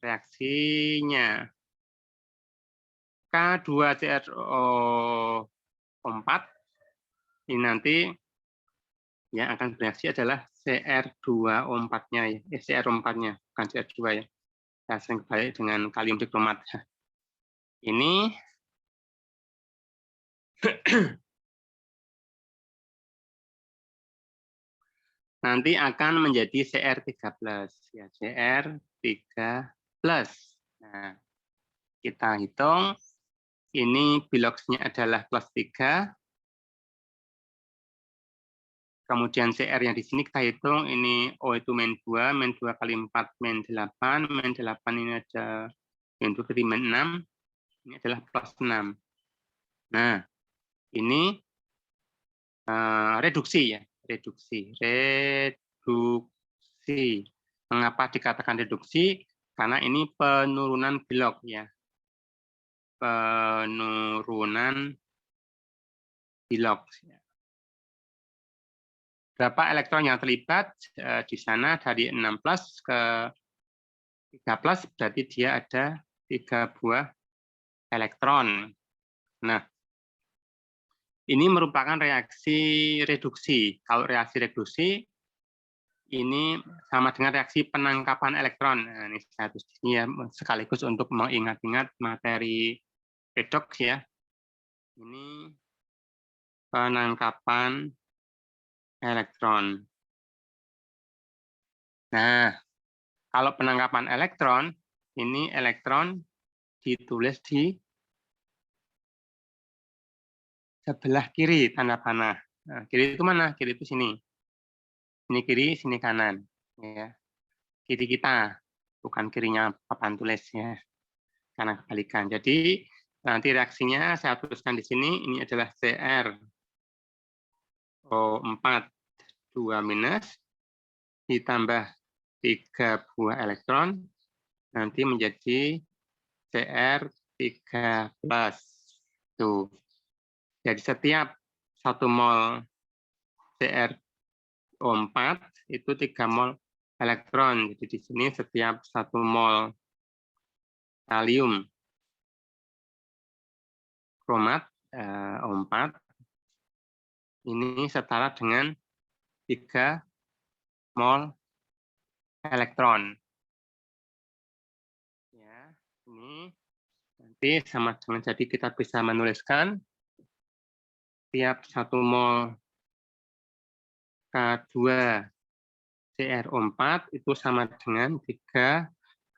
Reaksinya K2CrO4 ini nanti yang akan bereaksi adalah Cr2O4-nya ya, CrO4-nya, bukan Cr2 ya. Ya, sering kebalik dengan kalium dikromat. Ini nanti akan menjadi CR3+. Ya, CR3+. Nah, kita hitung, ini biloxnya adalah +3. Kemudian CR yang di sini kita hitung, ini O itu -2, -2 kali 4, -8, -8 ini ada -2 kali -6, ini adalah +6. Nah, ini reduksi ya, reduksi. Mengapa dikatakan reduksi? Karena ini penurunan bilok ya. Penurunan bilok. Berapa elektron yang terlibat di sana dari 6+ ke 3+, berarti dia ada 3 buah elektron. Nah, ini merupakan reaksi reduksi. Kalau reaksi reduksi, ini sama dengan reaksi penangkapan elektron. Nah, ini status ini ya, sekaligus untuk mengingat-ingat materi redoks ya. Ini penangkapan elektron. Nah, kalau penangkapan elektron, ini elektron ditulis di sebelah kiri tanda panah. Nah, kiri itu mana? Kiri itu sini. Ini kiri, sini kanan. Ya. Kiri kita, bukan kirinya papan tulis ya. Karena kebalikan. Jadi nanti reaksinya saya tuliskan di sini. Ini adalah CrO4 2- ditambah 3 buah elektron, nanti menjadi CR3+. Tuh. Jadi setiap 1 mol CrO4 itu 3 mol elektron. Jadi di sini setiap 1 mol kalium kromat O4 ini setara dengan 3 mol elektron. Ya, ini nanti sama dengan, jadi kita bisa menuliskan tiap 1 mol K2 CrO4 itu sama dengan 3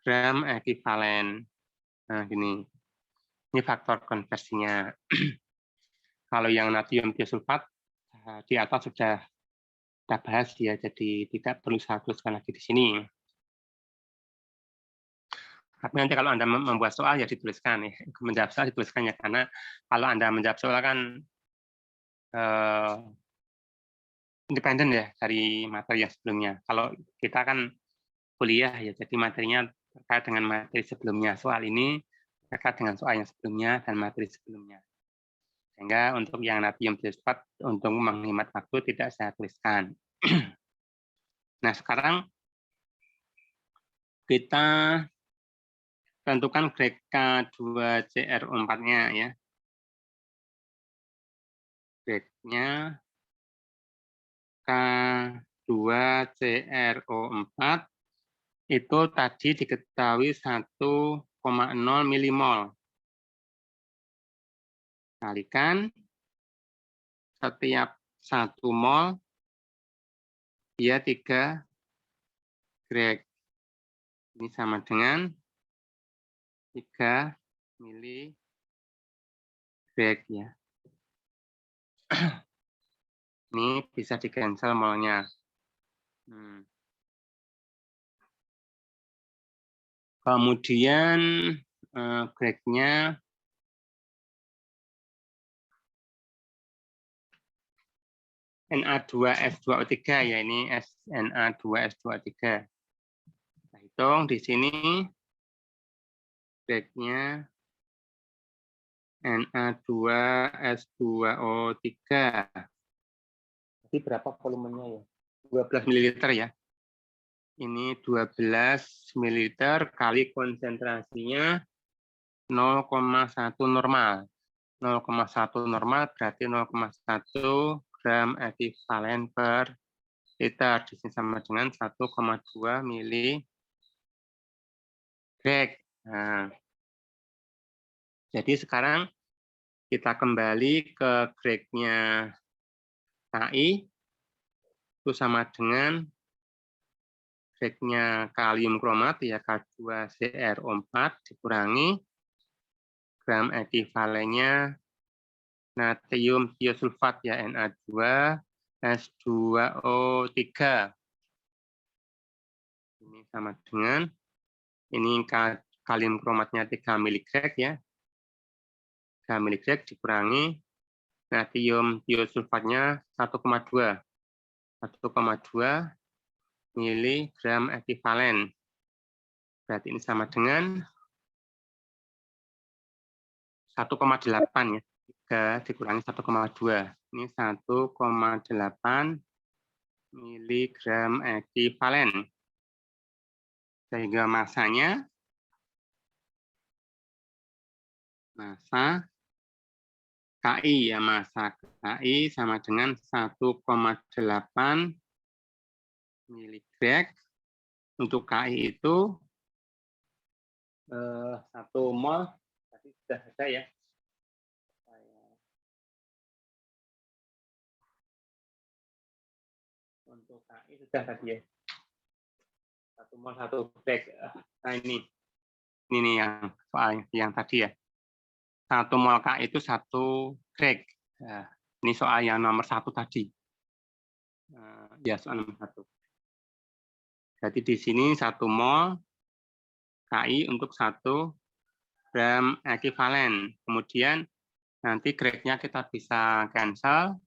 gram ekivalen. Nah, gini. Ini faktor konversinya. Kalau yang natrium tiosulfat di atas sudah kita bahas ya, jadi tidak perlu saya tuliskan lagi di sini. Tapi nanti kalau Anda membuat soal ya dituliskan ya, menjawab soal dituliskan ya, karena kalau Anda menjawab soal kan independen ya dari materi yang sebelumnya. Kalau kita kan kuliah ya, jadi materinya terkait dengan materi sebelumnya. Soal ini terkait dengan soal yang sebelumnya dan materi sebelumnya. Sehingga untuk yang natrium tiosulfat untuk menghemat waktu tidak saya tuliskan. Nah, sekarang kita tentukan grek K2CrO4-nya ya. Greknya K2CrO4 itu tadi diketahui 1,0 milimol. Kalikan setiap 1 mol dia 3 grek. Ini sama dengan 3 miligrek ya. Ini bisa di-cancel molnya. Kemudian greknya Na2S2O3 ya, ini Na2S2O3. Kita hitung di sini greknya Na2S2O3. Jadi berapa volumenya ya? 12 ml ya. Ini 12 ml kali konsentrasinya 0,1 normal. 0,1 normal berarti 0,1 gram ekivalen per liter. Di sini sama dengan 1,2 miligrek. Nah, jadi sekarang kita kembali ke greknya KI. itu sama dengan Gregnya kalium kromat ya K2CrO4 dikurangi gram ekivalennya natrium tiosulfat ya Na2S2O3. Ini sama dengan ini kalium kromatnya 3 mg ya. 3 mg dikurangi natrium tiosulfatnya 1,2 miligram ekivalen. Berarti ini sama dengan 1,8 ya. 3 dikurangi 1,2. Ini 1,8 miligram ekivalen. Sehingga massa KI ya, massa KI sama dengan 1,8 miligram. Untuk KI itu 1 mol tadi sudah ada ya. Untuk KI sudah tadi ya. 1 mol 1 grek. Nah ini nih yang soal yang tadi ya. 1 mol KI itu 1 grek. Nah, ini soal yang nomor 1 tadi. Ya soal nomor 1. Jadi di sini 1 mol KI untuk 1 gram ekivalen. Kemudian nanti gregnya kita bisa cancel.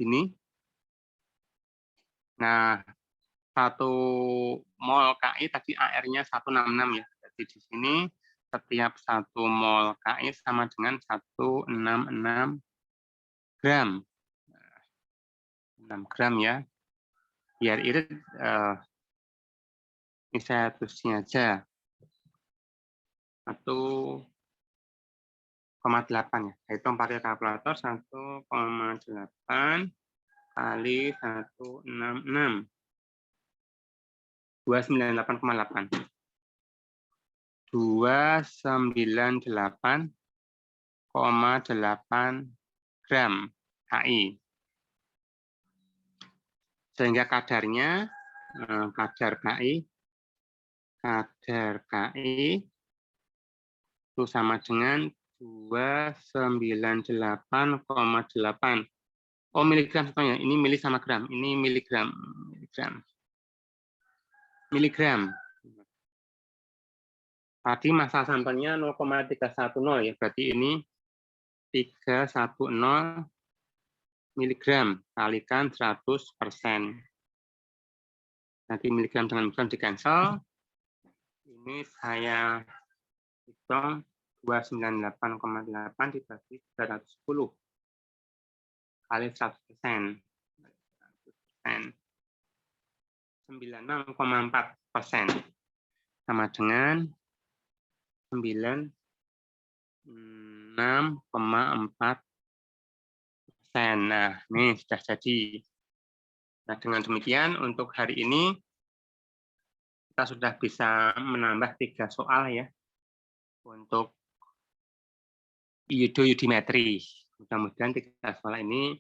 Ini. Nah, 1 mol KI tadi AR-nya 166 ya. Jadi di sini setiap 1 mol KI sama dengan 166 gram. 6 gram ya. Biar irit, ini saya tulisnya aja. 1,8 ya. Hitung pakai kalkulator 1,8 kali 166. 298,8. 298,8 gram KI. Sehingga kadarnya kadar KI itu sama dengan 298,8. Oh, miligram semuanya. Ini mili sama gram. Ini miligram. Tadi massa sampelnya 0,310 ya. Berarti ini 310 miligram kalikan 100%. Nanti miligram dengan miligram di cancel. Ini saya hitung 298,8 dibagi 310 kali 100%. 96,4% sama dengan 96,4%. Nah, ini sudah jadi. Nah, dengan demikian untuk hari ini kita sudah bisa menambah 3 soal ya untuk iodimetri. Mudah-mudahan 3 soal ini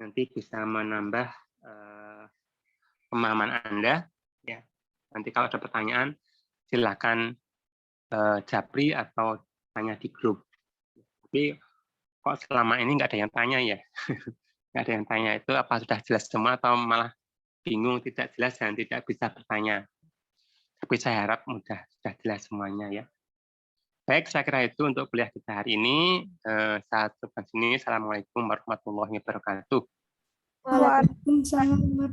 nanti bisa menambah pemahaman Anda ya. Nanti kalau ada pertanyaan silakan japri atau tanya di grup. Tapi kok selama ini nggak ada yang tanya ya? Nggak ada yang tanya itu apa sudah jelas semua atau malah bingung, tidak jelas dan tidak bisa bertanya. Tapi saya harap sudah jelas semuanya ya. Baik, saya kira itu untuk kuliah kita hari ini. Saya tutup di sini. Assalamualaikum warahmatullahi wabarakatuh. Waalaikumsalam.